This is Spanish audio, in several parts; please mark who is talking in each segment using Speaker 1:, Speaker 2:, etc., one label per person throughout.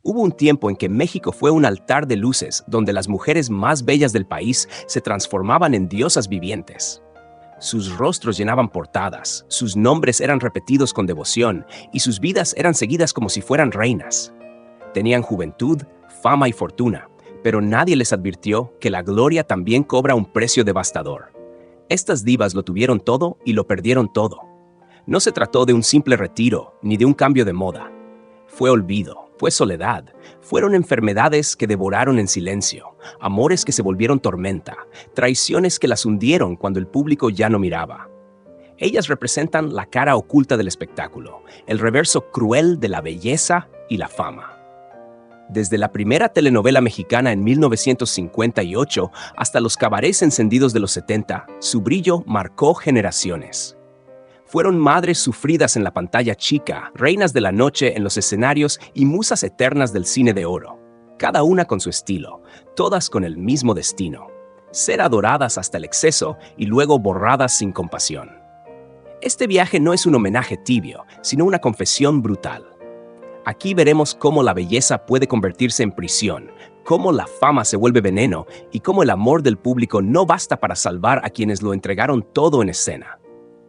Speaker 1: Hubo un tiempo en que México fue un altar de luces donde las mujeres más bellas del país se transformaban en diosas vivientes. Sus rostros llenaban portadas, sus nombres eran repetidos con devoción y sus vidas eran seguidas como si fueran reinas. Tenían juventud, fama y fortuna, pero nadie les advirtió que la gloria también cobra un precio devastador. Estas divas lo tuvieron todo y lo perdieron todo. No se trató de un simple retiro ni de un cambio de moda. Fue olvido, fue soledad, fueron enfermedades que devoraron en silencio, amores que se volvieron tormenta, traiciones que las hundieron cuando el público ya no miraba. Ellas representan la cara oculta del espectáculo, el reverso cruel de la belleza y la fama. Desde la primera telenovela mexicana en 1958 hasta los cabarets encendidos de los 70, su brillo marcó generaciones. Fueron madres sufridas en la pantalla chica, reinas de la noche en los escenarios y musas eternas del cine de oro. Cada una con su estilo, todas con el mismo destino: ser adoradas hasta el exceso y luego borradas sin compasión. Este viaje no es un homenaje tibio, sino una confesión brutal. Aquí veremos cómo la belleza puede convertirse en prisión, cómo la fama se vuelve veneno y cómo el amor del público no basta para salvar a quienes lo entregaron todo en escena.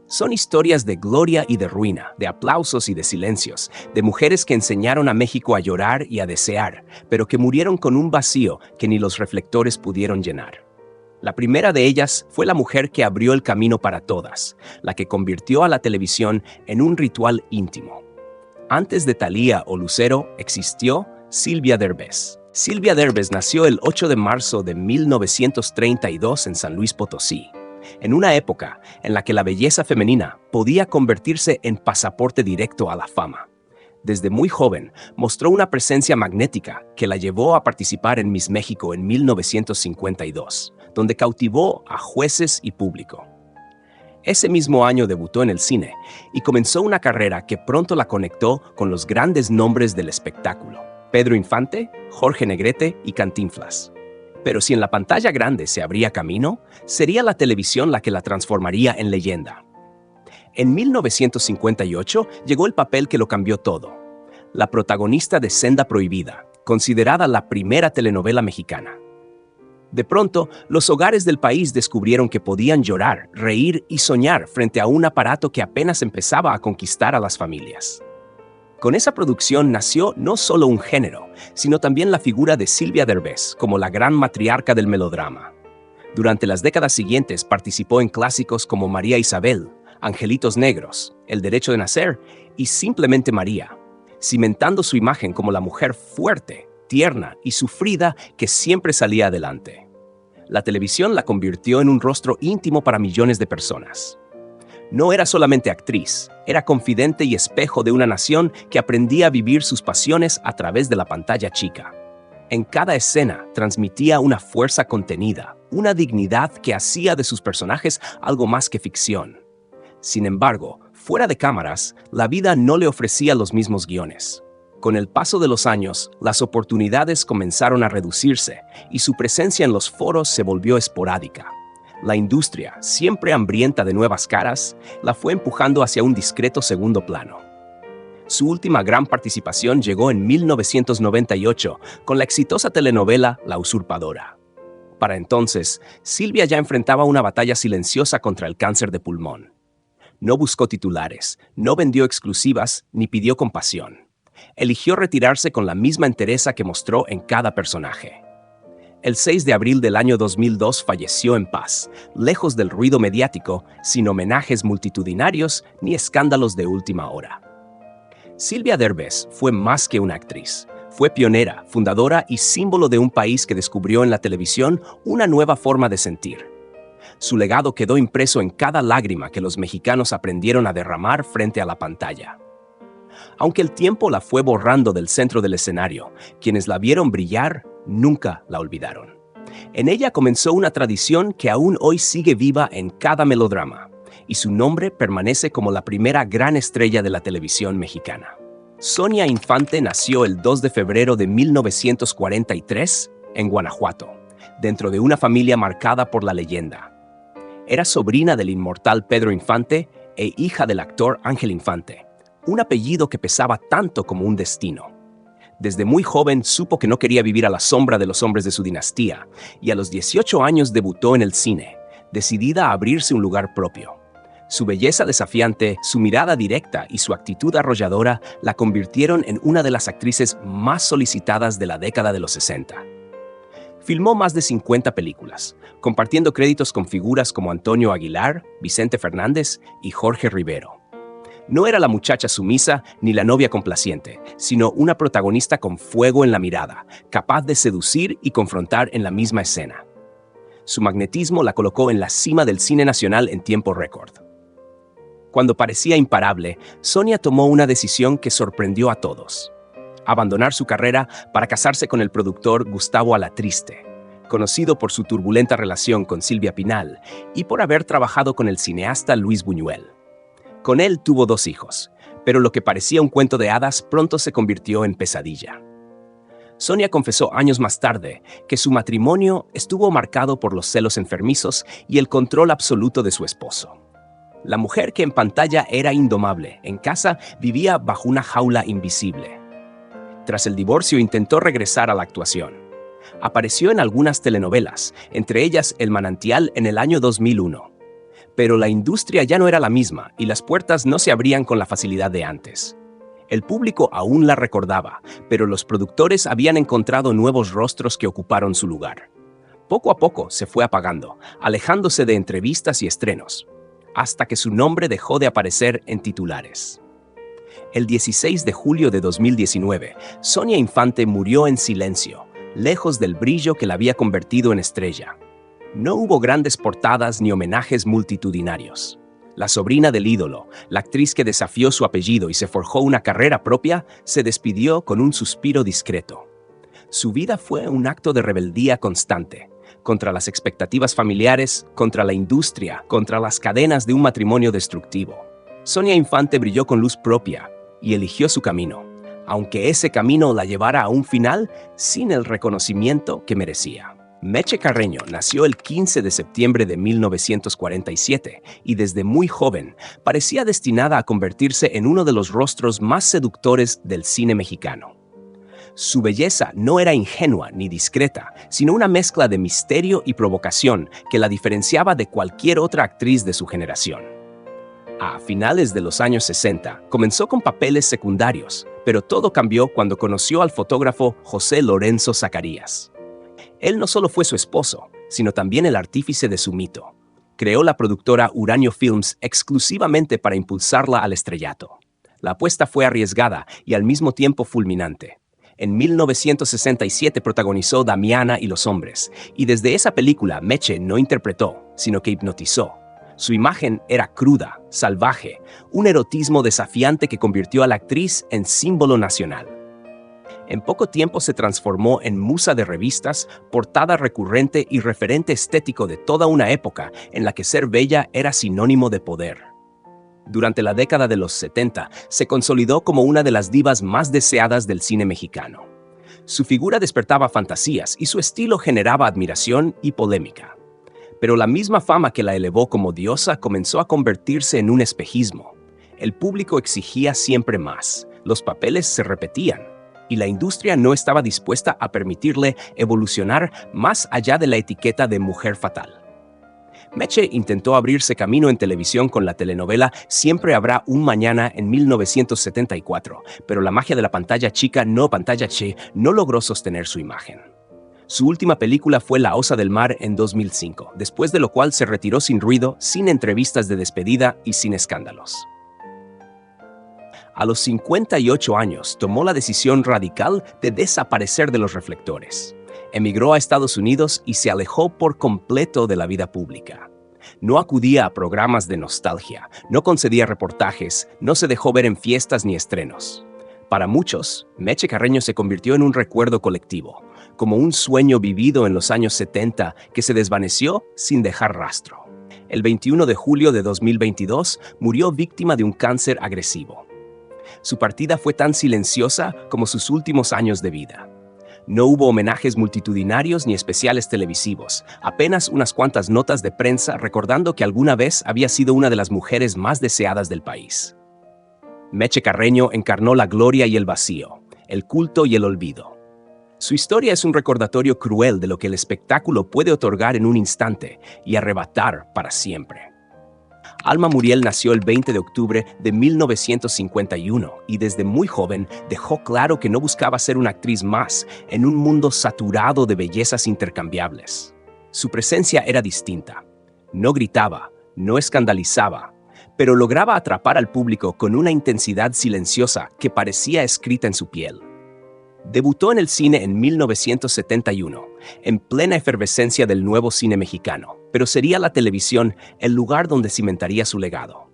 Speaker 1: Son historias de gloria y de ruina, de aplausos y de silencios, de mujeres que enseñaron a México a llorar y a desear, pero que murieron con un vacío que ni los reflectores pudieron llenar. La primera de ellas fue la mujer que abrió el camino para todas, la que convirtió a la televisión en un ritual íntimo. Antes de Thalía o Lucero existió Silvia Derbez. Silvia Derbez nació el 8 de marzo de 1932 en San Luis Potosí, en una época en la que la belleza femenina podía convertirse en pasaporte directo a la fama. Desde muy joven mostró una presencia magnética que la llevó a participar en Miss México en 1952, donde cautivó a jueces y público. Ese mismo año debutó en el cine y comenzó una carrera que pronto la conectó con los grandes nombres del espectáculo: Pedro Infante, Jorge Negrete y Cantinflas. Pero si en la pantalla grande se abría camino, sería la televisión la que la transformaría en leyenda. En 1958 llegó el papel que lo cambió todo: la protagonista de Senda Prohibida, considerada la primera telenovela mexicana. De pronto, los hogares del país descubrieron que podían llorar, reír y soñar frente a un aparato que apenas empezaba a conquistar a las familias. Con esa producción nació no solo un género, sino también la figura de Silvia Derbez como la gran matriarca del melodrama. Durante las décadas siguientes participó en clásicos como María Isabel, Angelitos Negros, El Derecho de Nacer y Simplemente María, cimentando su imagen como la mujer fuerte, tierna y sufrida que siempre salía adelante. La televisión la convirtió en un rostro íntimo para millones de personas. No era solamente actriz, era confidente y espejo de una nación que aprendía a vivir sus pasiones a través de la pantalla chica. En cada escena transmitía una fuerza contenida, una dignidad que hacía de sus personajes algo más que ficción. Sin embargo, fuera de cámaras, la vida no le ofrecía los mismos guiones. Con el paso de los años, las oportunidades comenzaron a reducirse y su presencia en los foros se volvió esporádica. La industria, siempre hambrienta de nuevas caras, la fue empujando hacia un discreto segundo plano. Su última gran participación llegó en 1998 con la exitosa telenovela La Usurpadora. Para entonces, Silvia ya enfrentaba una batalla silenciosa contra el cáncer de pulmón. No buscó titulares, no vendió exclusivas ni pidió compasión. Eligió retirarse con la misma entereza que mostró en cada personaje. El 6 de abril del año 2002 falleció en paz, lejos del ruido mediático, sin homenajes multitudinarios ni escándalos de última hora. Silvia Derbez fue más que una actriz. Fue pionera, fundadora y símbolo de un país que descubrió en la televisión una nueva forma de sentir. Su legado quedó impreso en cada lágrima que los mexicanos aprendieron a derramar frente a la pantalla. Aunque el tiempo la fue borrando del centro del escenario, quienes la vieron brillar nunca la olvidaron. En ella comenzó una tradición que aún hoy sigue viva en cada melodrama, y su nombre permanece como la primera gran estrella de la televisión mexicana. Sonia Infante nació el 2 de febrero de 1943 en Guanajuato, dentro de una familia marcada por la leyenda. Era sobrina del inmortal Pedro Infante e hija del actor Ángel Infante, un apellido que pesaba tanto como un destino. Desde muy joven supo que no quería vivir a la sombra de los hombres de su dinastía, y a los 18 años debutó en el cine, decidida a abrirse un lugar propio. Su belleza desafiante, su mirada directa y su actitud arrolladora la convirtieron en una de las actrices más solicitadas de la década de los 60. Filmó más de 50 películas, compartiendo créditos con figuras como Antonio Aguilar, Vicente Fernández y Jorge Rivero. No era la muchacha sumisa ni la novia complaciente, sino una protagonista con fuego en la mirada, capaz de seducir y confrontar en la misma escena. Su magnetismo la colocó en la cima del cine nacional en tiempo récord. Cuando parecía imparable, Sonia tomó una decisión que sorprendió a todos: abandonar su carrera para casarse con el productor Gustavo Alatriste, conocido por su turbulenta relación con Silvia Pinal y por haber trabajado con el cineasta Luis Buñuel. Con él tuvo 2 hijos, pero lo que parecía un cuento de hadas pronto se convirtió en pesadilla. Sonia confesó años más tarde que su matrimonio estuvo marcado por los celos enfermizos y el control absoluto de su esposo. La mujer que en pantalla era indomable, en casa vivía bajo una jaula invisible. Tras el divorcio intentó regresar a la actuación. Apareció en algunas telenovelas, entre ellas El Manantial en el año 2001. Pero la industria ya no era la misma y las puertas no se abrían con la facilidad de antes. El público aún la recordaba, pero los productores habían encontrado nuevos rostros que ocuparon su lugar. Poco a poco se fue apagando, alejándose de entrevistas y estrenos, hasta que su nombre dejó de aparecer en titulares. El 16 de julio de 2019, Sonia Infante murió en silencio, lejos del brillo que la había convertido en estrella. No hubo grandes portadas ni homenajes multitudinarios. La sobrina del ídolo, la actriz que desafió su apellido y se forjó una carrera propia, se despidió con un suspiro discreto. Su vida fue un acto de rebeldía constante, contra las expectativas familiares, contra la industria, contra las cadenas de un matrimonio destructivo. Sonia Infante brilló con luz propia y eligió su camino, aunque ese camino la llevara a un final sin el reconocimiento que merecía. Meche Carreño nació el 15 de septiembre de 1947 y desde muy joven parecía destinada a convertirse en uno de los rostros más seductores del cine mexicano. Su belleza no era ingenua ni discreta, sino una mezcla de misterio y provocación que la diferenciaba de cualquier otra actriz de su generación. A finales de los años 60, comenzó con papeles secundarios, pero todo cambió cuando conoció al fotógrafo José Lorenzo Zacarías. Él no solo fue su esposo, sino también el artífice de su mito. Creó la productora Uranio Films exclusivamente para impulsarla al estrellato. La apuesta fue arriesgada y al mismo tiempo fulminante. En 1967 protagonizó Damiana y los hombres, y desde esa película Meche no interpretó, sino que hipnotizó. Su imagen era cruda, salvaje, un erotismo desafiante que convirtió a la actriz en símbolo nacional. En poco tiempo se transformó en musa de revistas, portada recurrente y referente estético de toda una época en la que ser bella era sinónimo de poder. Durante la década de los 70, se consolidó como una de las divas más deseadas del cine mexicano. Su figura despertaba fantasías y su estilo generaba admiración y polémica. Pero la misma fama que la elevó como diosa comenzó a convertirse en un espejismo. El público exigía siempre más, los papeles se repetían, y la industria no estaba dispuesta a permitirle evolucionar más allá de la etiqueta de mujer fatal. Meche intentó abrirse camino en televisión con la telenovela Siempre habrá un mañana en 1974, pero la magia de la pantalla chica, no pantalla che, no logró sostener su imagen. Su última película fue La Osa del Mar en 2005, después de lo cual se retiró sin ruido, sin entrevistas de despedida y sin escándalos. A los 58 años tomó la decisión radical de desaparecer de los reflectores. Emigró a Estados Unidos y se alejó por completo de la vida pública. No acudía a programas de nostalgia, no concedía reportajes, no se dejó ver en fiestas ni estrenos. Para muchos, Meche Carreño se convirtió en un recuerdo colectivo, como un sueño vivido en los años 70 que se desvaneció sin dejar rastro. El 21 de julio de 2022 murió víctima de un cáncer agresivo. Su partida fue tan silenciosa como sus últimos años de vida. No hubo homenajes multitudinarios ni especiales televisivos, apenas unas cuantas notas de prensa recordando que alguna vez había sido una de las mujeres más deseadas del país. Meche Carreño encarnó la gloria y el vacío, el culto y el olvido. Su historia es un recordatorio cruel de lo que el espectáculo puede otorgar en un instante y arrebatar para siempre. Alma Muriel nació el 20 de octubre de 1951 y desde muy joven dejó claro que no buscaba ser una actriz más en un mundo saturado de bellezas intercambiables. Su presencia era distinta. No gritaba, no escandalizaba, pero lograba atrapar al público con una intensidad silenciosa que parecía escrita en su piel. Debutó en el cine en 1971, en plena efervescencia del nuevo cine mexicano, pero sería la televisión el lugar donde cimentaría su legado.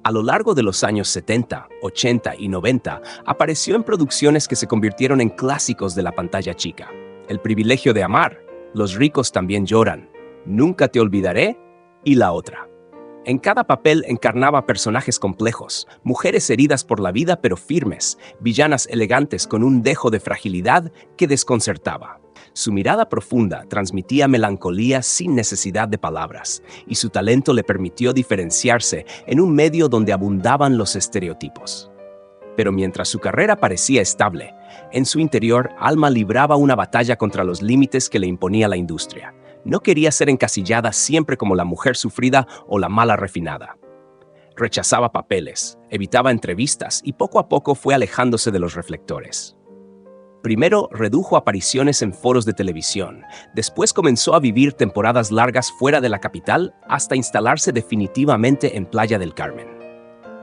Speaker 1: A lo largo de los años 70, 80 y 90, apareció en producciones que se convirtieron en clásicos de la pantalla chica. El privilegio de amar, Los ricos también lloran, Nunca te olvidaré y la otra. En cada papel encarnaba personajes complejos, mujeres heridas por la vida pero firmes, villanas elegantes con un dejo de fragilidad que desconcertaba. Su mirada profunda transmitía melancolía sin necesidad de palabras, y su talento le permitió diferenciarse en un medio donde abundaban los estereotipos. Pero mientras su carrera parecía estable, en su interior Alma libraba una batalla contra los límites que le imponía la industria. No quería ser encasillada siempre como la mujer sufrida o la mala refinada. Rechazaba papeles, evitaba entrevistas y poco a poco fue alejándose de los reflectores. Primero redujo apariciones en foros de televisión, después comenzó a vivir temporadas largas fuera de la capital hasta instalarse definitivamente en Playa del Carmen.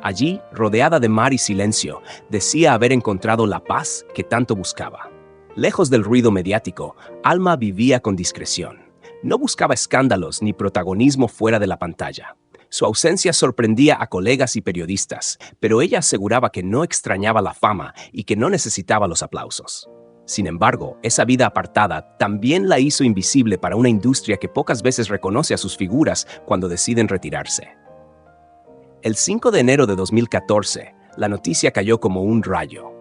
Speaker 1: Allí, rodeada de mar y silencio, decía haber encontrado la paz que tanto buscaba. Lejos del ruido mediático, Alma vivía con discreción. No buscaba escándalos ni protagonismo fuera de la pantalla. Su ausencia sorprendía a colegas y periodistas, pero ella aseguraba que no extrañaba la fama y que no necesitaba los aplausos. Sin embargo, esa vida apartada también la hizo invisible para una industria que pocas veces reconoce a sus figuras cuando deciden retirarse. El 5 de enero de 2014, la noticia cayó como un rayo.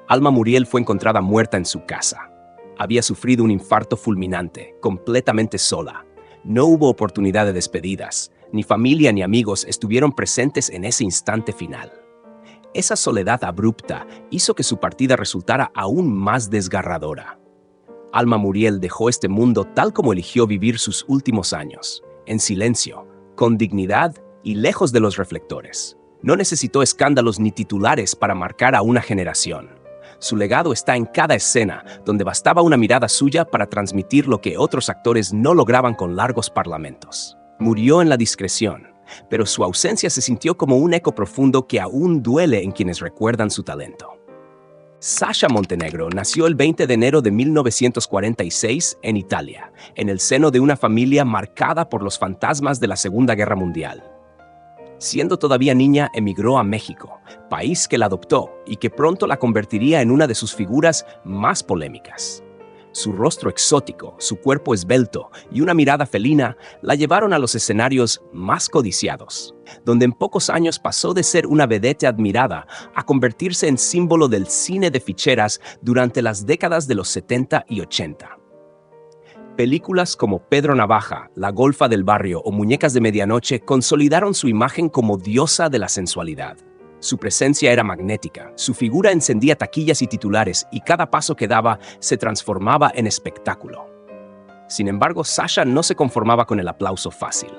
Speaker 1: Alma Muriel fue encontrada muerta en su casa. Había sufrido un infarto fulminante, completamente sola. No hubo oportunidad de despedidas. Ni familia ni amigos estuvieron presentes en ese instante final. Esa soledad abrupta hizo que su partida resultara aún más desgarradora. Alma Muriel dejó este mundo tal como eligió vivir sus últimos años, en silencio, con dignidad y lejos de los reflectores. No necesitó escándalos ni titulares para marcar a una generación. Su legado está en cada escena, donde bastaba una mirada suya para transmitir lo que otros actores no lograban con largos parlamentos. Murió en la discreción, pero su ausencia se sintió como un eco profundo que aún duele en quienes recuerdan su talento. Sasha Montenegro nació el 20 de enero de 1946 en Italia, en el seno de una familia marcada por los fantasmas de la Segunda Guerra Mundial. Siendo todavía niña, emigró a México, país que la adoptó y que pronto la convertiría en una de sus figuras más polémicas. Su rostro exótico, su cuerpo esbelto y una mirada felina la llevaron a los escenarios más codiciados, donde en pocos años pasó de ser una vedette admirada a convertirse en símbolo del cine de ficheras durante las décadas de los 70 y 80. Películas como Pedro Navaja, La Golfa del Barrio o Muñecas de Medianoche consolidaron su imagen como diosa de la sensualidad. Su presencia era magnética, su figura encendía taquillas y titulares y cada paso que daba se transformaba en espectáculo. Sin embargo, Sasha no se conformaba con el aplauso fácil.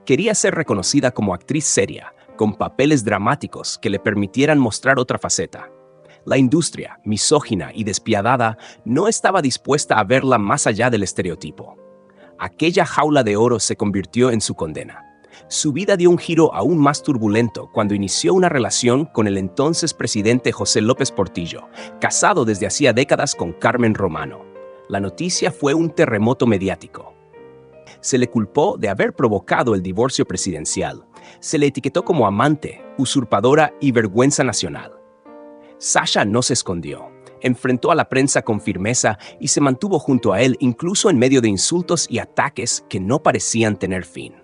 Speaker 1: Quería ser reconocida como actriz seria, con papeles dramáticos que le permitieran mostrar otra faceta. La industria, misógina y despiadada, no estaba dispuesta a verla más allá del estereotipo. Aquella jaula de oro se convirtió en su condena. Su vida dio un giro aún más turbulento cuando inició una relación con el entonces presidente José López Portillo, casado desde hacía décadas con Carmen Romano. La noticia fue un terremoto mediático. Se le culpó de haber provocado el divorcio presidencial. Se le etiquetó como amante, usurpadora y vergüenza nacional. Sasha no se escondió, enfrentó a la prensa con firmeza y se mantuvo junto a él incluso en medio de insultos y ataques que no parecían tener fin.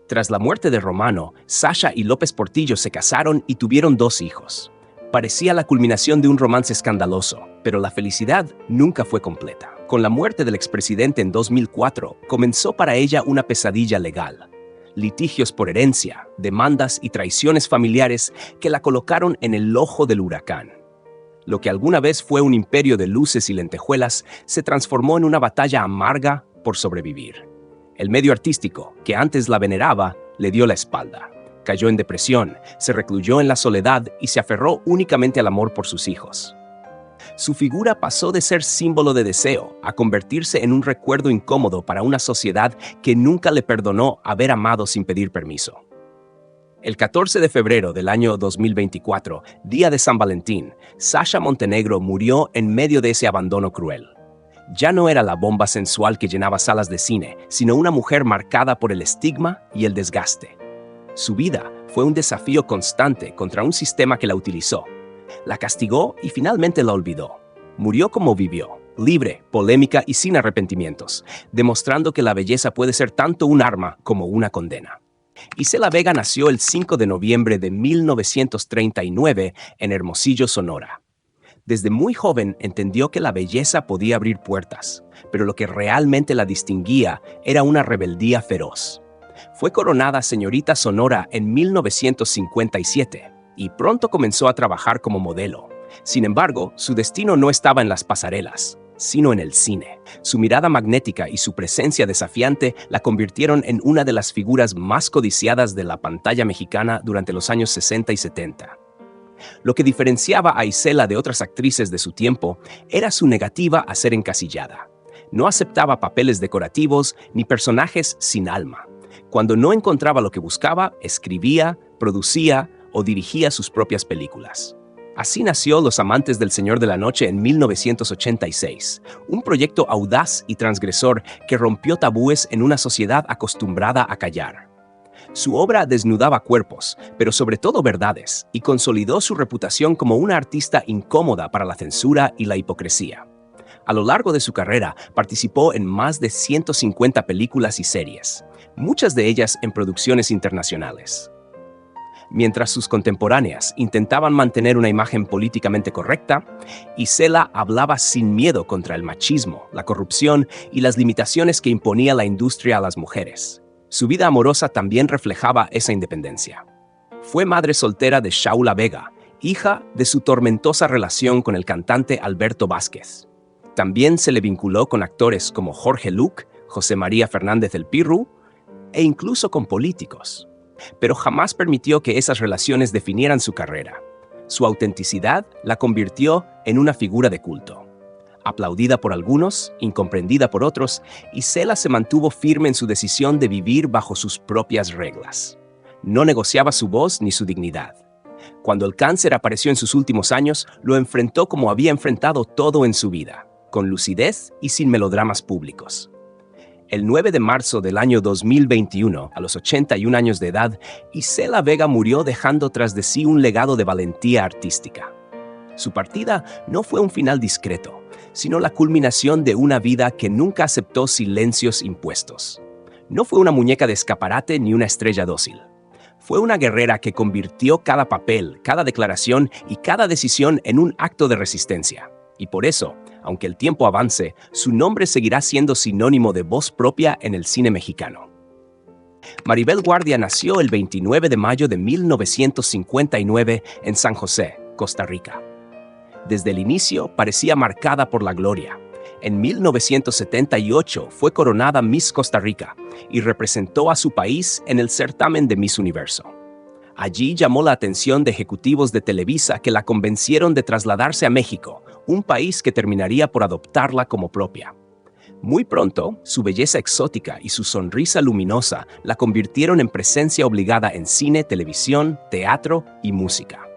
Speaker 1: Tras la muerte de Romano, Sasha y López Portillo se casaron y tuvieron 2 hijos. Parecía la culminación de un romance escandaloso, pero la felicidad nunca fue completa. Con la muerte del expresidente en 2004, comenzó para ella una pesadilla legal. Litigios por herencia, demandas y traiciones familiares que la colocaron en el ojo del huracán. Lo que alguna vez fue un imperio de luces y lentejuelas se transformó en una batalla amarga por sobrevivir. El medio artístico, que antes la veneraba, le dio la espalda. Cayó en depresión, se recluyó en la soledad y se aferró únicamente al amor por sus hijos. Su figura pasó de ser símbolo de deseo a convertirse en un recuerdo incómodo para una sociedad que nunca le perdonó haber amado sin pedir permiso. El 14 de febrero del año 2024, día de San Valentín, Sasha Montenegro murió en medio de ese abandono cruel. Ya no era la bomba sensual que llenaba salas de cine, sino una mujer marcada por el estigma y el desgaste. Su vida fue un desafío constante contra un sistema que la utilizó. La castigó y finalmente la olvidó. Murió como vivió, libre, polémica y sin arrepentimientos, demostrando que la belleza puede ser tanto un arma como una condena. Isela Vega nació el 5 de noviembre de 1939 en Hermosillo, Sonora. Desde muy joven entendió que la belleza podía abrir puertas, pero lo que realmente la distinguía era una rebeldía feroz. Fue coronada señorita Sonora en 1957 y pronto comenzó a trabajar como modelo. Sin embargo, su destino no estaba en las pasarelas, sino en el cine. Su mirada magnética y su presencia desafiante la convirtieron en una de las figuras más codiciadas de la pantalla mexicana durante los años 60 y 70. Lo que diferenciaba a Isela de otras actrices de su tiempo era su negativa a ser encasillada. No aceptaba papeles decorativos ni personajes sin alma. Cuando no encontraba lo que buscaba, escribía, producía o dirigía sus propias películas. Así nació Los Amantes del Señor de la Noche en 1986, un proyecto audaz y transgresor que rompió tabúes en una sociedad acostumbrada a callar. Su obra desnudaba cuerpos, pero sobre todo verdades, y consolidó su reputación como una artista incómoda para la censura y la hipocresía. A lo largo de su carrera, participó en más de 150 películas y series, muchas de ellas en producciones internacionales. Mientras sus contemporáneas intentaban mantener una imagen políticamente correcta, Isela hablaba sin miedo contra el machismo, la corrupción y las limitaciones que imponía la industria a las mujeres. Su vida amorosa también reflejaba esa independencia. Fue madre soltera de Shaula Vega, hija de su tormentosa relación con el cantante Alberto Vázquez. También se le vinculó con actores como Jorge Luc, José María Fernández del Pirru e incluso con políticos. Pero jamás permitió que esas relaciones definieran su carrera. Su autenticidad la convirtió en una figura de culto. Aplaudida por algunos, incomprendida por otros, Isela se mantuvo firme en su decisión de vivir bajo sus propias reglas. No negociaba su voz ni su dignidad. Cuando el cáncer apareció en sus últimos años, lo enfrentó como había enfrentado todo en su vida, con lucidez y sin melodramas públicos. El 9 de marzo del año 2021, a los 81 años de edad, Isela Vega murió dejando tras de sí un legado de valentía artística. Su partida no fue un final discreto, sino la culminación de una vida que nunca aceptó silencios impuestos. No fue una muñeca de escaparate ni una estrella dócil. Fue una guerrera que convirtió cada papel, cada declaración y cada decisión en un acto de resistencia. Y por eso, aunque el tiempo avance, su nombre seguirá siendo sinónimo de voz propia en el cine mexicano. Maribel Guardia nació el 29 de mayo de 1959 en San José, Costa Rica. Desde el inicio parecía marcada por la gloria. En 1978 fue coronada Miss Costa Rica y representó a su país en el certamen de Miss Universo. Allí llamó la atención de ejecutivos de Televisa que la convencieron de trasladarse a México, un país que terminaría por adoptarla como propia. Muy pronto, su belleza exótica y su sonrisa luminosa la convirtieron en presencia obligada en cine, televisión, teatro y música.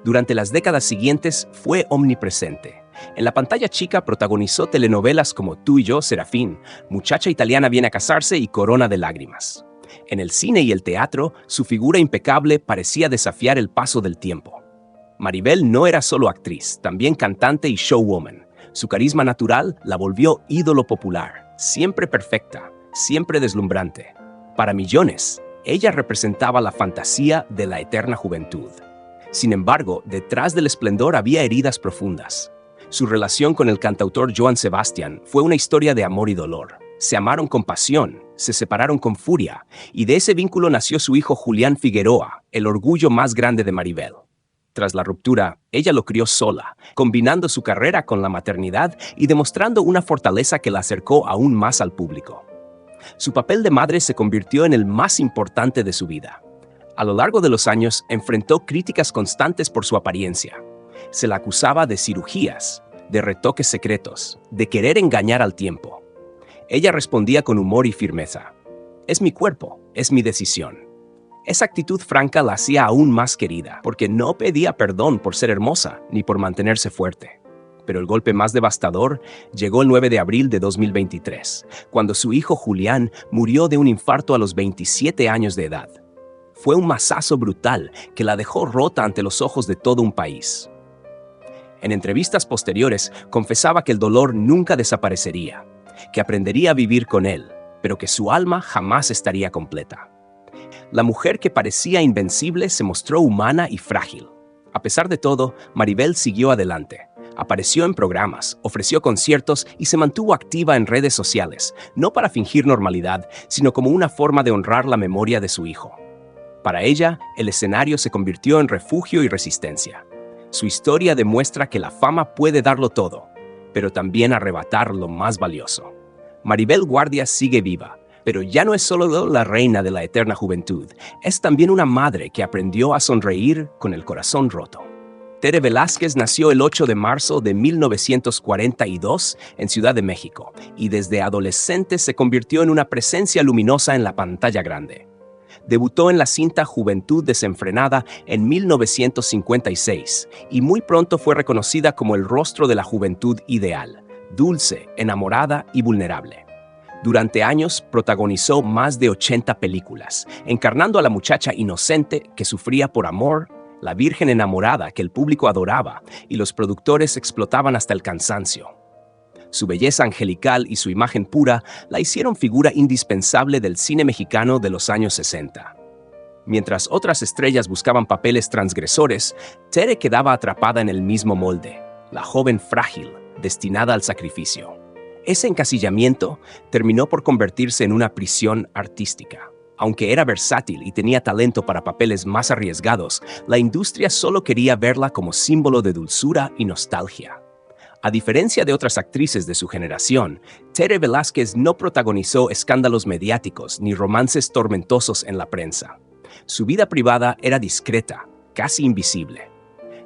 Speaker 1: Durante las décadas siguientes fue omnipresente. En la pantalla chica protagonizó telenovelas como Tú y yo, Serafín, Muchacha italiana viene a casarse y Corona de lágrimas. En el cine y el teatro, su figura impecable parecía desafiar el paso del tiempo. Maribel no era solo actriz, también cantante y showwoman. Su carisma natural la volvió ídolo popular, siempre perfecta, siempre deslumbrante. Para millones, ella representaba la fantasía de la eterna juventud. Sin embargo, detrás del esplendor había heridas profundas. Su relación con el cantautor Joan Sebastián fue una historia de amor y dolor. Se amaron con pasión, se separaron con furia, y de ese vínculo nació su hijo Julián Figueroa, el orgullo más grande de Maribel. Tras la ruptura, ella lo crió sola, combinando su carrera con la maternidad y demostrando una fortaleza que la acercó aún más al público. Su papel de madre se convirtió en el más importante de su vida. A lo largo de los años, enfrentó críticas constantes por su apariencia. Se la acusaba de cirugías, de retoques secretos, de querer engañar al tiempo. Ella respondía con humor y firmeza. Es mi cuerpo, es mi decisión. Esa actitud franca la hacía aún más querida, porque no pedía perdón por ser hermosa ni por mantenerse fuerte. Pero el golpe más devastador llegó el 9 de abril de 2023, cuando su hijo Julián murió de un infarto a los 27 años de edad. Fue un mazazo brutal que la dejó rota ante los ojos de todo un país. En entrevistas posteriores, confesaba que el dolor nunca desaparecería, que aprendería a vivir con él, pero que su alma jamás estaría completa. La mujer que parecía invencible se mostró humana y frágil. A pesar de todo, Maribel siguió adelante. Apareció en programas, ofreció conciertos y se mantuvo activa en redes sociales, no para fingir normalidad, sino como una forma de honrar la memoria de su hijo. Para ella, el escenario se convirtió en refugio y resistencia. Su historia demuestra que la fama puede darlo todo, pero también arrebatar lo más valioso. Maribel Guardia sigue viva, pero ya no es solo la reina de la eterna juventud, es también una madre que aprendió a sonreír con el corazón roto. Tere Velázquez nació el 8 de marzo de 1942 en Ciudad de México y desde adolescente se convirtió en una presencia luminosa en la pantalla grande. Debutó en la cinta Juventud Desenfrenada en 1956 y muy pronto fue reconocida como el rostro de la juventud ideal, dulce, enamorada y vulnerable. Durante años protagonizó más de 80 películas, encarnando a la muchacha inocente que sufría por amor, la virgen enamorada que el público adoraba y los productores explotaban hasta el cansancio. Su belleza angelical y su imagen pura la hicieron figura indispensable del cine mexicano de los años 60. Mientras otras estrellas buscaban papeles transgresores, Tere quedaba atrapada en el mismo molde, la joven frágil, destinada al sacrificio. Ese encasillamiento terminó por convertirse en una prisión artística. Aunque era versátil y tenía talento para papeles más arriesgados, la industria solo quería verla como símbolo de dulzura y nostalgia. A diferencia de otras actrices de su generación, Tere Velázquez no protagonizó escándalos mediáticos ni romances tormentosos en la prensa. Su vida privada era discreta, casi invisible.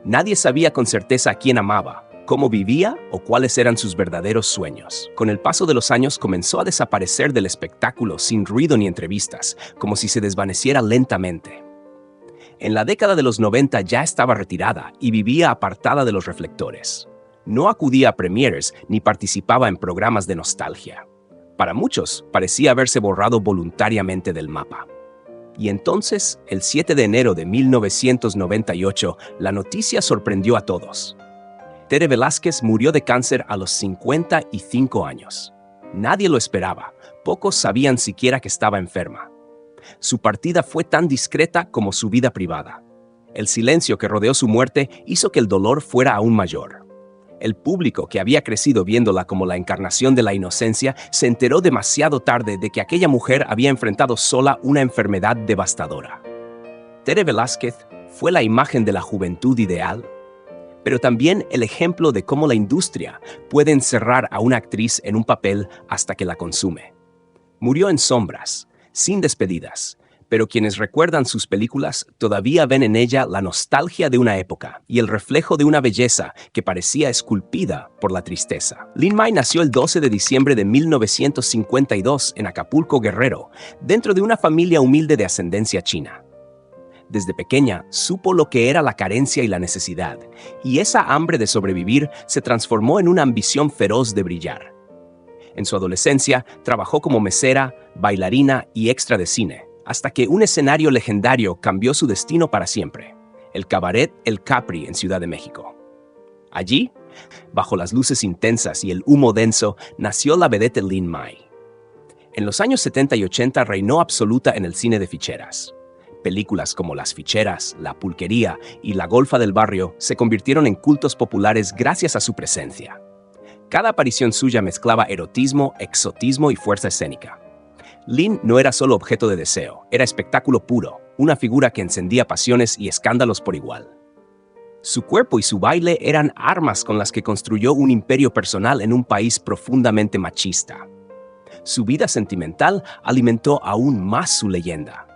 Speaker 1: Nadie sabía con certeza a quién amaba, cómo vivía o cuáles eran sus verdaderos sueños. Con el paso de los años comenzó a desaparecer del espectáculo sin ruido ni entrevistas, como si se desvaneciera lentamente. En la década de los 90 ya estaba retirada y vivía apartada de los reflectores. No acudía a premieres ni participaba en programas de nostalgia. Para muchos, parecía haberse borrado voluntariamente del mapa. Y entonces, el 7 de enero de 1998, la noticia sorprendió a todos. Tere Velázquez murió de cáncer a los 55 años. Nadie lo esperaba, pocos sabían siquiera que estaba enferma. Su partida fue tan discreta como su vida privada. El silencio que rodeó su muerte hizo que el dolor fuera aún mayor. El público, que había crecido viéndola como la encarnación de la inocencia, se enteró demasiado tarde de que aquella mujer había enfrentado sola una enfermedad devastadora. Tere Velázquez fue la imagen de la juventud ideal, pero también el ejemplo de cómo la industria puede encerrar a una actriz en un papel hasta que la consume. Murió en sombras, sin despedidas, pero quienes recuerdan sus películas todavía ven en ella la nostalgia de una época y el reflejo de una belleza que parecía esculpida por la tristeza. Lin May nació el 12 de diciembre de 1952 en Acapulco, Guerrero, dentro de una familia humilde de ascendencia china. Desde pequeña supo lo que era la carencia y la necesidad, y esa hambre de sobrevivir se transformó en una ambición feroz de brillar. En su adolescencia trabajó como mesera, bailarina y extra de cine, hasta que un escenario legendario cambió su destino para siempre, el cabaret El Capri en Ciudad de México. Allí, bajo las luces intensas y el humo denso, nació la vedette Lin May. En los años 70 y 80 reinó absoluta en el cine de ficheras. Películas como Las Ficheras, La Pulquería y La Golfa del Barrio se convirtieron en cultos populares gracias a su presencia. Cada aparición suya mezclaba erotismo, exotismo y fuerza escénica. Lin no era solo objeto de deseo, era espectáculo puro, una figura que encendía pasiones y escándalos por igual. Su cuerpo y su baile eran armas con las que construyó un imperio personal en un país profundamente machista. Su vida sentimental alimentó aún más su leyenda.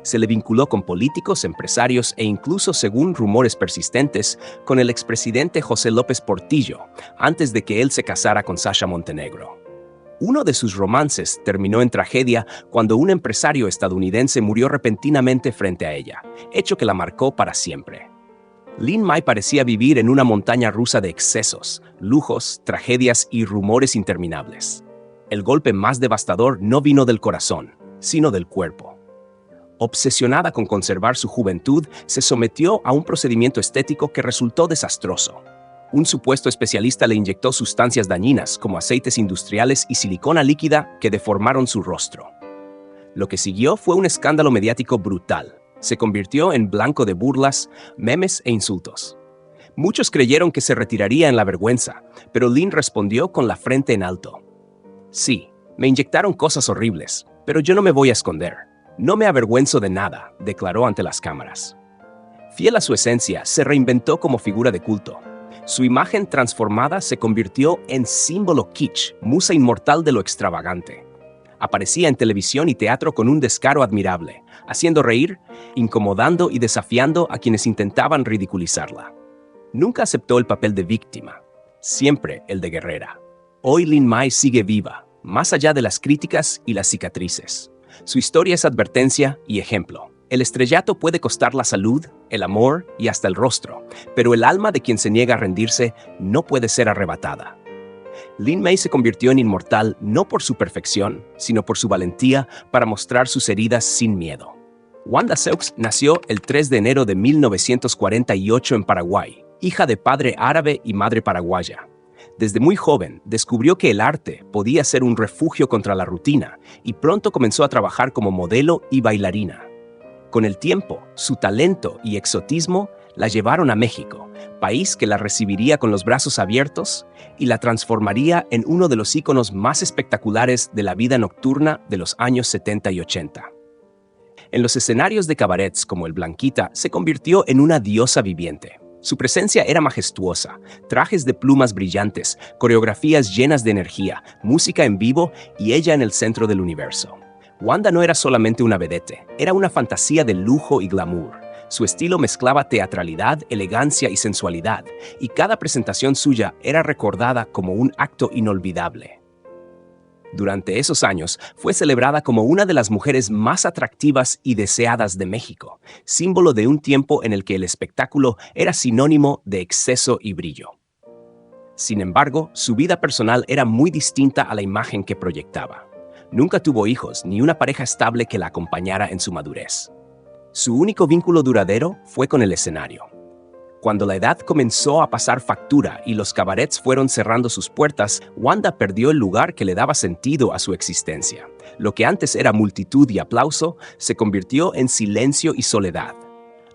Speaker 1: Se le vinculó con políticos, empresarios e incluso, según rumores persistentes, con el expresidente José López Portillo, antes de que él se casara con Sasha Montenegro. Uno de sus romances terminó en tragedia cuando un empresario estadounidense murió repentinamente frente a ella, hecho que la marcó para siempre. Lin May parecía vivir en una montaña rusa de excesos, lujos, tragedias y rumores interminables. El golpe más devastador no vino del corazón, sino del cuerpo. Obsesionada con conservar su juventud, se sometió a un procedimiento estético que resultó desastroso. Un supuesto especialista le inyectó sustancias dañinas como aceites industriales y silicona líquida que deformaron su rostro. Lo que siguió fue un escándalo mediático brutal. Se convirtió en blanco de burlas, memes e insultos. Muchos creyeron que se retiraría en la vergüenza, pero Lin respondió con la frente en alto. Sí, me inyectaron cosas horribles, pero yo no me voy a esconder. No me avergüenzo de nada, declaró ante las cámaras. Fiel a su esencia, se reinventó como figura de culto. Su imagen transformada se convirtió en símbolo kitsch, musa inmortal de lo extravagante. Aparecía en televisión y teatro con un descaro admirable, haciendo reír, incomodando y desafiando a quienes intentaban ridiculizarla. Nunca aceptó el papel de víctima, siempre el de guerrera. Hoy Lin May sigue viva, más allá de las críticas y las cicatrices. Su historia es advertencia y ejemplo. El estrellato puede costar la salud, el amor y hasta el rostro, pero el alma de quien se niega a rendirse no puede ser arrebatada. Lin May se convirtió en inmortal no por su perfección, sino por su valentía para mostrar sus heridas sin miedo. Wanda Seux nació el 3 de enero de 1948 en Paraguay, hija de padre árabe y madre paraguaya. Desde muy joven, descubrió que el arte podía ser un refugio contra la rutina y pronto comenzó a trabajar como modelo y bailarina. Con el tiempo, su talento y exotismo la llevaron a México, país que la recibiría con los brazos abiertos y la transformaría en uno de los íconos más espectaculares de la vida nocturna de los años 70 y 80. En los escenarios de cabarets como el Blanquita, se convirtió en una diosa viviente. Su presencia era majestuosa, trajes de plumas brillantes, coreografías llenas de energía, música en vivo y ella en el centro del universo. Wanda no era solamente una vedette, era una fantasía de lujo y glamour. Su estilo mezclaba teatralidad, elegancia y sensualidad, y cada presentación suya era recordada como un acto inolvidable. Durante esos años, fue celebrada como una de las mujeres más atractivas y deseadas de México, símbolo de un tiempo en el que el espectáculo era sinónimo de exceso y brillo. Sin embargo, su vida personal era muy distinta a la imagen que proyectaba. Nunca tuvo hijos ni una pareja estable que la acompañara en su madurez. Su único vínculo duradero fue con el escenario. Cuando la edad comenzó a pasar factura y los cabarets fueron cerrando sus puertas, Wanda perdió el lugar que le daba sentido a su existencia. Lo que antes era multitud y aplauso, se convirtió en silencio y soledad.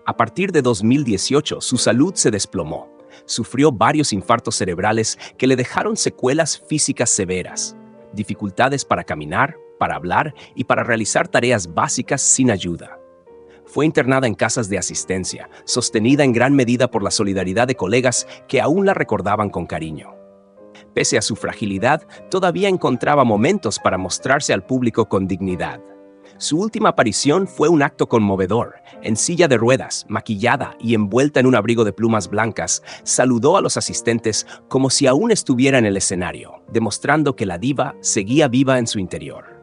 Speaker 1: A partir de 2018, su salud se desplomó. Sufrió varios infartos cerebrales que le dejaron secuelas físicas severas, dificultades para caminar, para hablar y para realizar tareas básicas sin ayuda. Fue internada en casas de asistencia, sostenida en gran medida por la solidaridad de colegas que aún la recordaban con cariño. Pese a su fragilidad, todavía encontraba momentos para mostrarse al público con dignidad. Su última aparición fue un acto conmovedor. En silla de ruedas, maquillada y envuelta en un abrigo de plumas blancas, saludó a los asistentes como si aún estuviera en el escenario, demostrando que la diva seguía viva en su interior.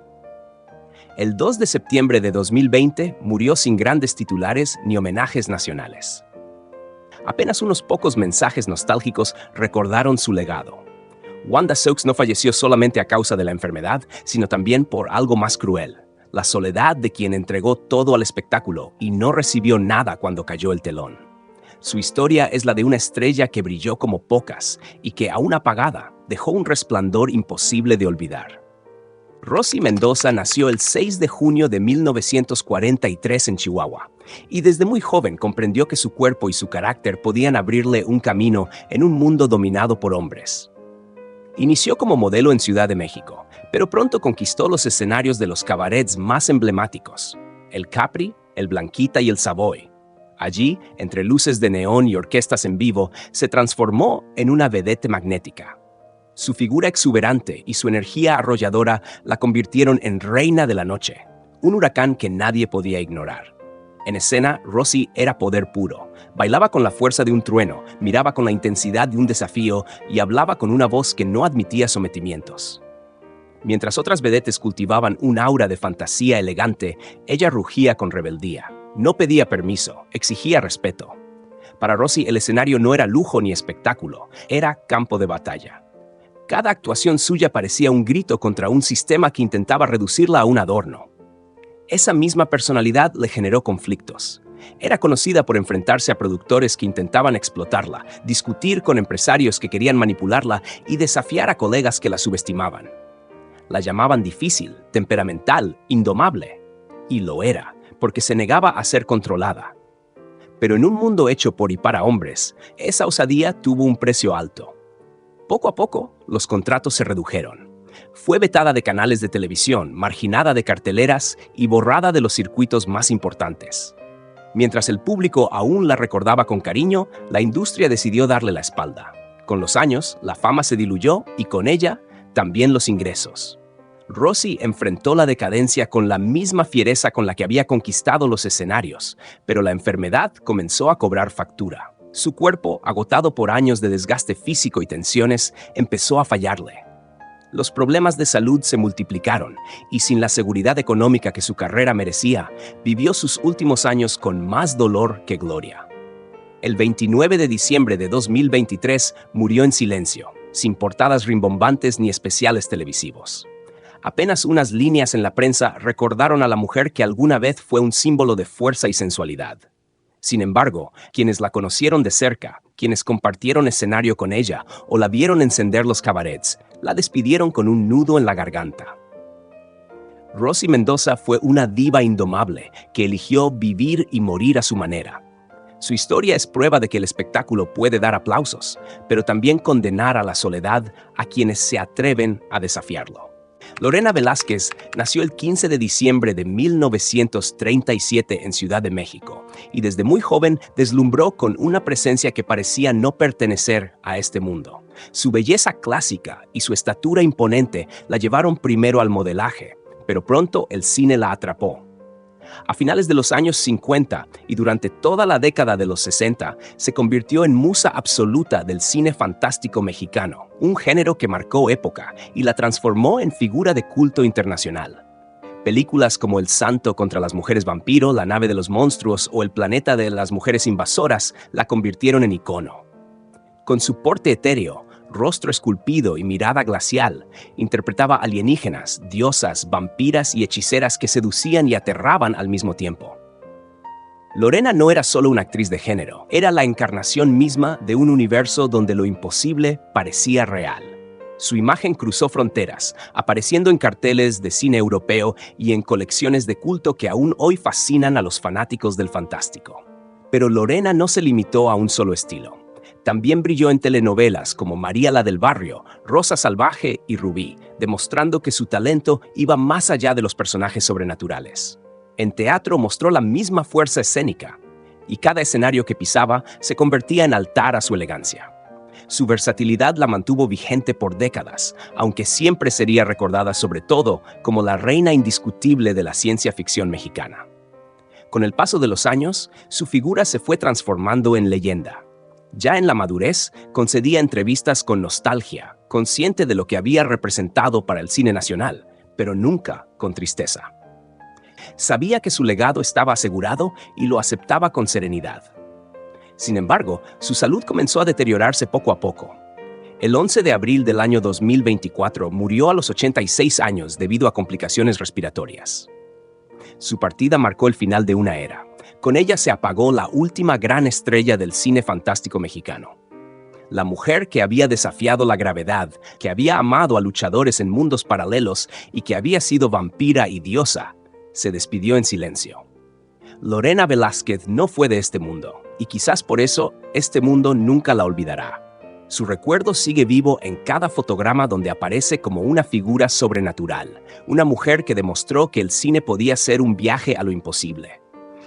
Speaker 1: El 2 de septiembre de 2020 murió sin grandes titulares ni homenajes nacionales. Apenas unos pocos mensajes nostálgicos recordaron su legado. Wanda Seux no falleció solamente a causa de la enfermedad, sino también por algo más cruel: la soledad de quien entregó todo al espectáculo y no recibió nada cuando cayó el telón. Su historia es la de una estrella que brilló como pocas y que, aún apagada, dejó un resplandor imposible de olvidar. Rosy Mendoza nació el 6 de junio de 1943 en Chihuahua, y desde muy joven comprendió que su cuerpo y su carácter podían abrirle un camino en un mundo dominado por hombres. Inició como modelo en Ciudad de México, pero pronto conquistó los escenarios de los cabarets más emblemáticos: el Capri, el Blanquita y el Savoy. Allí, entre luces de neón y orquestas en vivo, se transformó en una vedette magnética. Su figura exuberante y su energía arrolladora la convirtieron en reina de la noche, un huracán que nadie podía ignorar. En escena, Rosy era poder puro. Bailaba con la fuerza de un trueno, miraba con la intensidad de un desafío y hablaba con una voz que no admitía sometimientos. Mientras otras vedettes cultivaban un aura de fantasía elegante, ella rugía con rebeldía. No pedía permiso, exigía respeto. Para Rosy, el escenario no era lujo ni espectáculo, era campo de batalla. Cada actuación suya parecía un grito contra un sistema que intentaba reducirla a un adorno. Esa misma personalidad le generó conflictos. Era conocida por enfrentarse a productores que intentaban explotarla, discutir con empresarios que querían manipularla y desafiar a colegas que la subestimaban. La llamaban difícil, temperamental, indomable. Y lo era, porque se negaba a ser controlada. Pero en un mundo hecho por y para hombres, esa osadía tuvo un precio alto. Poco a poco, los contratos se redujeron. Fue vetada de canales de televisión, marginada de carteleras y borrada de los circuitos más importantes. Mientras el público aún la recordaba con cariño, la industria decidió darle la espalda. Con los años, la fama se diluyó y con ella, también los ingresos. Rosy enfrentó la decadencia con la misma fiereza con la que había conquistado los escenarios, pero la enfermedad comenzó a cobrar factura. Su cuerpo, agotado por años de desgaste físico y tensiones, empezó a fallarle. Los problemas de salud se multiplicaron y sin la seguridad económica que su carrera merecía, vivió sus últimos años con más dolor que gloria. El 29 de diciembre de 2023 murió en silencio, sin portadas rimbombantes ni especiales televisivos. Apenas unas líneas en la prensa recordaron a la mujer que alguna vez fue un símbolo de fuerza y sensualidad. Sin embargo, quienes la conocieron de cerca, quienes compartieron escenario con ella o la vieron encender los cabarets, la despidieron con un nudo en la garganta. Rosy Mendoza fue una diva indomable que eligió vivir y morir a su manera. Su historia es prueba de que el espectáculo puede dar aplausos, pero también condenar a la soledad a quienes se atreven a desafiarlo. Lorena Velázquez nació el 15 de diciembre de 1937 en Ciudad de México y desde muy joven deslumbró con una presencia que parecía no pertenecer a este mundo. Su belleza clásica y su estatura imponente la llevaron primero al modelaje, pero pronto el cine la atrapó. A finales de los años 50 y durante toda la década de los 60, se convirtió en musa absoluta del cine fantástico mexicano, un género que marcó época y la transformó en figura de culto internacional. Películas como El Santo contra las mujeres vampiro, La nave de los monstruos o El planeta de las mujeres invasoras la convirtieron en icono. Con su porte etéreo, rostro esculpido y mirada glacial, interpretaba alienígenas, diosas, vampiras y hechiceras que seducían y aterraban al mismo tiempo. Lorena no era solo una actriz de género, era la encarnación misma de un universo donde lo imposible parecía real. Su imagen cruzó fronteras, apareciendo en carteles de cine europeo y en colecciones de culto que aún hoy fascinan a los fanáticos del fantástico. Pero Lorena no se limitó a un solo estilo. También brilló en telenovelas como María la del Barrio, Rosa Salvaje y Rubí, demostrando que su talento iba más allá de los personajes sobrenaturales. En teatro mostró la misma fuerza escénica, y cada escenario que pisaba se convertía en altar a su elegancia. Su versatilidad la mantuvo vigente por décadas, aunque siempre sería recordada sobre todo como la reina indiscutible de la ciencia ficción mexicana. Con el paso de los años, su figura se fue transformando en leyenda. Ya en la madurez, concedía entrevistas con nostalgia, consciente de lo que había representado para el cine nacional, pero nunca con tristeza. Sabía que su legado estaba asegurado y lo aceptaba con serenidad. Sin embargo, su salud comenzó a deteriorarse poco a poco. El 11 de abril del año 2024 murió a los 86 años debido a complicaciones respiratorias. Su partida marcó el final de una era. Con ella se apagó la última gran estrella del cine fantástico mexicano. La mujer que había desafiado la gravedad, que había amado a luchadores en mundos paralelos y que había sido vampira y diosa, se despidió en silencio. Lorena Velázquez no fue de este mundo, y quizás por eso este mundo nunca la olvidará. Su recuerdo sigue vivo en cada fotograma donde aparece como una figura sobrenatural, una mujer que demostró que el cine podía ser un viaje a lo imposible.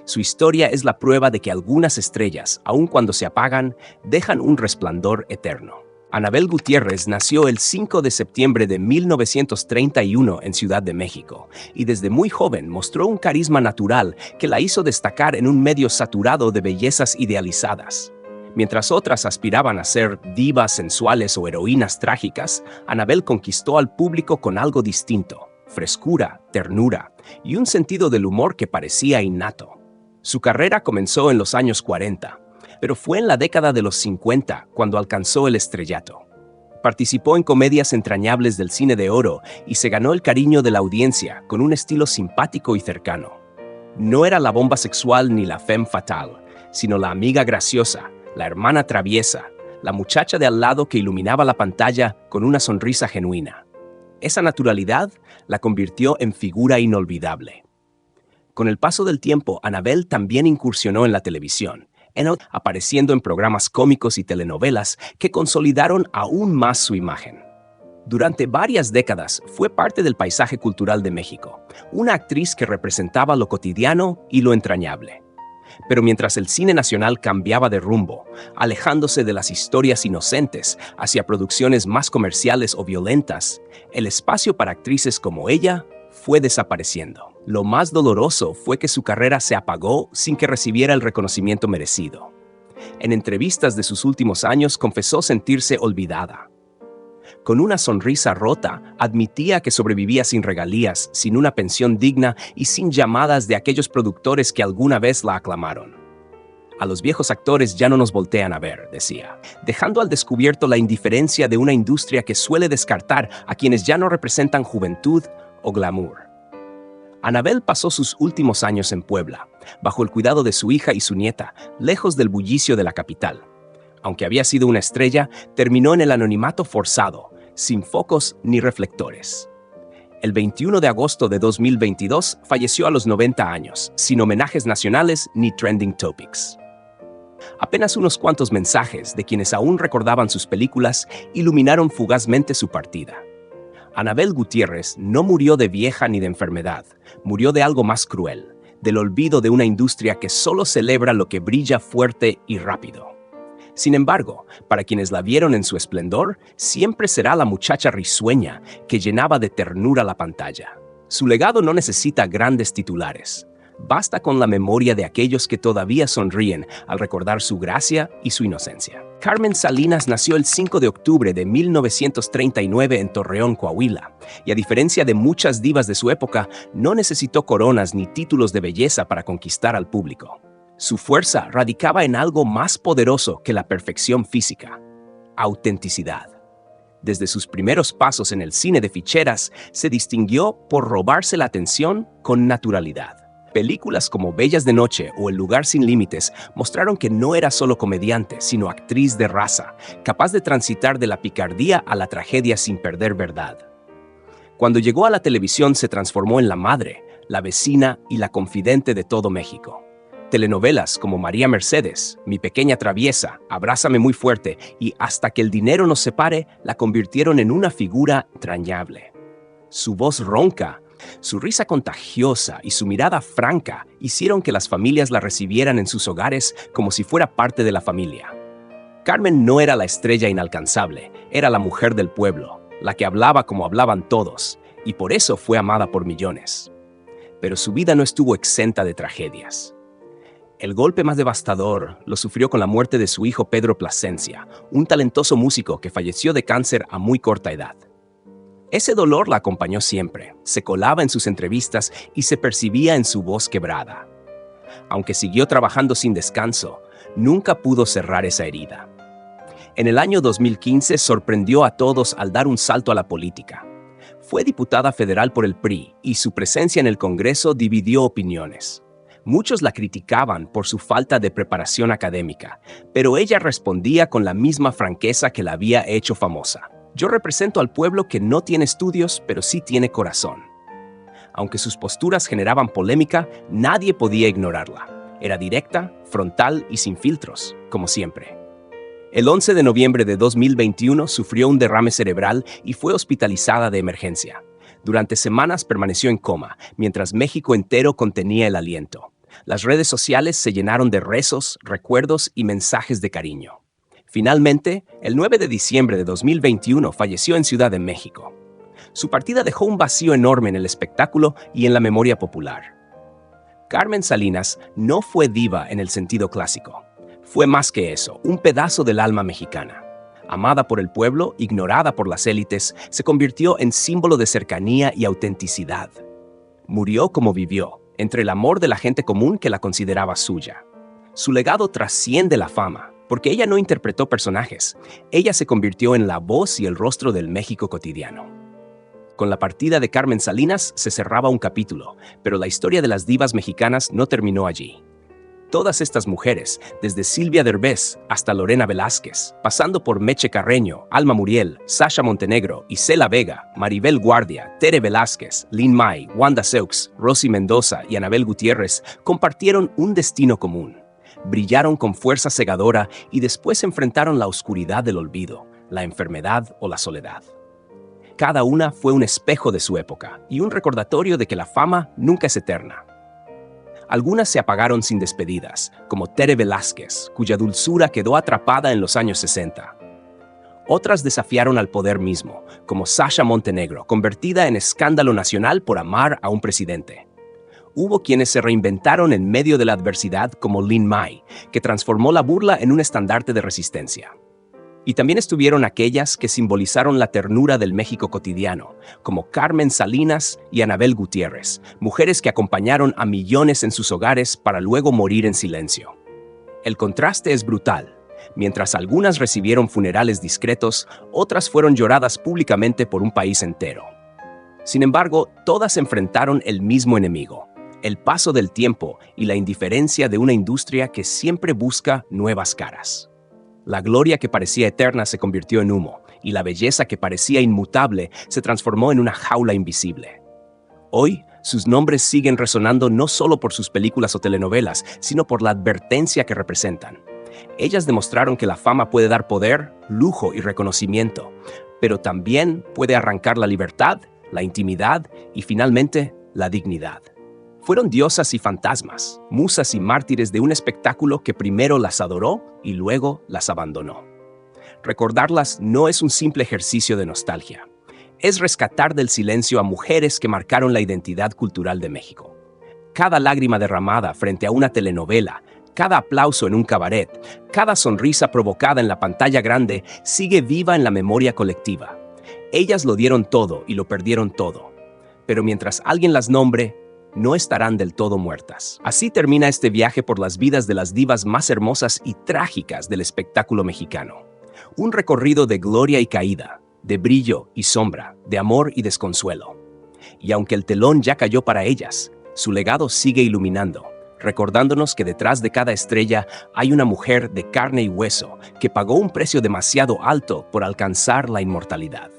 Speaker 1: Su historia es la prueba de que algunas estrellas, aun cuando se apagan, dejan un resplandor eterno. Anabel Gutiérrez nació el 5 de septiembre de 1931 en Ciudad de México y desde muy joven mostró un carisma natural que la hizo destacar en un medio saturado de bellezas idealizadas. Mientras otras aspiraban a ser divas sensuales o heroínas trágicas, Anabel conquistó al público con algo distinto: frescura, ternura y un sentido del humor que parecía innato. Su carrera comenzó en los años 40, pero fue en la década de los 50 cuando alcanzó el estrellato. Participó en comedias entrañables del cine de oro y se ganó el cariño de la audiencia con un estilo simpático y cercano. No era la bomba sexual ni la femme fatale, sino la amiga graciosa, la hermana traviesa, la muchacha de al lado que iluminaba la pantalla con una sonrisa genuina. Esa naturalidad la convirtió en figura inolvidable. Con el paso del tiempo, Anabel también incursionó en la televisión, apareciendo en programas cómicos y telenovelas que consolidaron aún más su imagen. Durante varias décadas fue parte del paisaje cultural de México, una actriz que representaba lo cotidiano y lo entrañable. Pero mientras el cine nacional cambiaba de rumbo, alejándose de las historias inocentes hacia producciones más comerciales o violentas, el espacio para actrices como ella fue desapareciendo. Lo más doloroso fue que su carrera se apagó sin que recibiera el reconocimiento merecido. En entrevistas de sus últimos años confesó sentirse olvidada. Con una sonrisa rota, admitía que sobrevivía sin regalías, sin una pensión digna y sin llamadas de aquellos productores que alguna vez la aclamaron. A los viejos actores ya no nos voltean a ver, decía, dejando al descubierto la indiferencia de una industria que suele descartar a quienes ya no representan juventud o glamour. Anabel pasó sus últimos años en Puebla, bajo el cuidado de su hija y su nieta, lejos del bullicio de la capital. Aunque había sido una estrella, terminó en el anonimato forzado, sin focos ni reflectores. El 21 de agosto de 2022 falleció a los 90 años, sin homenajes nacionales ni trending topics. Apenas unos cuantos mensajes de quienes aún recordaban sus películas iluminaron fugazmente su partida. Anabel Gutiérrez no murió de vieja ni de enfermedad, murió de algo más cruel, del olvido de una industria que solo celebra lo que brilla fuerte y rápido. Sin embargo, para quienes la vieron en su esplendor, siempre será la muchacha risueña que llenaba de ternura la pantalla. Su legado no necesita grandes titulares. Basta con la memoria de aquellos que todavía sonríen al recordar su gracia y su inocencia. Carmen Salinas nació el 5 de octubre de 1939 en Torreón, Coahuila, y a diferencia de muchas divas de su época, no necesitó coronas ni títulos de belleza para conquistar al público. Su fuerza radicaba en algo más poderoso que la perfección física: autenticidad. Desde sus primeros pasos en el cine de ficheras, se distinguió por robarse la atención con naturalidad. Películas como Bellas de Noche o El lugar sin límites mostraron que no era solo comediante, sino actriz de raza, capaz de transitar de la picardía a la tragedia sin perder verdad. Cuando llegó a la televisión se transformó en la madre, la vecina y la confidente de todo México. Telenovelas como María Mercedes, Mi pequeña traviesa, Abrázame muy fuerte y Hasta que el dinero nos separe la convirtieron en una figura entrañable. Su voz ronca, su risa contagiosa y su mirada franca hicieron que las familias la recibieran en sus hogares como si fuera parte de la familia. Carmen no era la estrella inalcanzable, era la mujer del pueblo, la que hablaba como hablaban todos, y por eso fue amada por millones. Pero su vida no estuvo exenta de tragedias. El golpe más devastador lo sufrió con la muerte de su hijo Pedro Plasencia, un talentoso músico que falleció de cáncer a muy corta edad. Ese dolor la acompañó siempre, se colaba en sus entrevistas y se percibía en su voz quebrada. Aunque siguió trabajando sin descanso, nunca pudo cerrar esa herida. En el año 2015 sorprendió a todos al dar un salto a la política. Fue diputada federal por el PRI y su presencia en el Congreso dividió opiniones. Muchos la criticaban por su falta de preparación académica, pero ella respondía con la misma franqueza que la había hecho famosa. Yo represento al pueblo que no tiene estudios, pero sí tiene corazón. Aunque sus posturas generaban polémica, nadie podía ignorarla. Era directa, frontal y sin filtros, como siempre. El 11 de noviembre de 2021 sufrió un derrame cerebral y fue hospitalizada de emergencia. Durante semanas permaneció en coma, mientras México entero contenía el aliento. Las redes sociales se llenaron de rezos, recuerdos y mensajes de cariño. Finalmente, el 9 de diciembre de 2021 falleció en Ciudad de México. Su partida dejó un vacío enorme en el espectáculo y en la memoria popular. Carmen Salinas no fue diva en el sentido clásico. Fue más que eso, un pedazo del alma mexicana. Amada por el pueblo, ignorada por las élites, se convirtió en símbolo de cercanía y autenticidad. Murió como vivió, entre el amor de la gente común que la consideraba suya. Su legado trasciende la fama, porque ella no interpretó personajes. Ella se convirtió en la voz y el rostro del México cotidiano. Con la partida de Carmen Salinas se cerraba un capítulo, pero la historia de las divas mexicanas no terminó allí. Todas estas mujeres, desde Silvia Derbez hasta Lorena Velázquez, pasando por Meche Carreño, Alma Muriel, Sasha Montenegro, Isela Vega, Maribel Guardia, Tere Velázquez, Lin May, Wanda Seux, Rosy Mendoza y Anabel Gutiérrez, compartieron un destino común. Brillaron con fuerza cegadora y después enfrentaron la oscuridad del olvido, la enfermedad o la soledad. Cada una fue un espejo de su época y un recordatorio de que la fama nunca es eterna. Algunas se apagaron sin despedidas, como Tere Velázquez, cuya dulzura quedó atrapada en los años 60. Otras desafiaron al poder mismo, como Sasha Montenegro, convertida en escándalo nacional por amar a un presidente. Hubo quienes se reinventaron en medio de la adversidad, como Lin May, que transformó la burla en un estandarte de resistencia. Y también estuvieron aquellas que simbolizaron la ternura del México cotidiano, como Carmen Salinas y Anabel Gutiérrez, mujeres que acompañaron a millones en sus hogares para luego morir en silencio. El contraste es brutal. Mientras algunas recibieron funerales discretos, otras fueron lloradas públicamente por un país entero. Sin embargo, todas enfrentaron el mismo enemigo: el paso del tiempo y la indiferencia de una industria que siempre busca nuevas caras. La gloria que parecía eterna se convirtió en humo, y la belleza que parecía inmutable se transformó en una jaula invisible. Hoy, sus nombres siguen resonando no solo por sus películas o telenovelas, sino por la advertencia que representan. Ellas demostraron que la fama puede dar poder, lujo y reconocimiento, pero también puede arrancar la libertad, la intimidad y, finalmente, la dignidad. Fueron diosas y fantasmas, musas y mártires de un espectáculo que primero las adoró y luego las abandonó. Recordarlas no es un simple ejercicio de nostalgia. Es rescatar del silencio a mujeres que marcaron la identidad cultural de México. Cada lágrima derramada frente a una telenovela, cada aplauso en un cabaret, cada sonrisa provocada en la pantalla grande sigue viva en la memoria colectiva. Ellas lo dieron todo y lo perdieron todo. Pero mientras alguien las nombre, no estarán del todo muertas. Así termina este viaje por las vidas de las divas más hermosas y trágicas del espectáculo mexicano. Un recorrido de gloria y caída, de brillo y sombra, de amor y desconsuelo. Y aunque el telón ya cayó para ellas, su legado sigue iluminando, recordándonos que detrás de cada estrella hay una mujer de carne y hueso que pagó un precio demasiado alto por alcanzar la inmortalidad.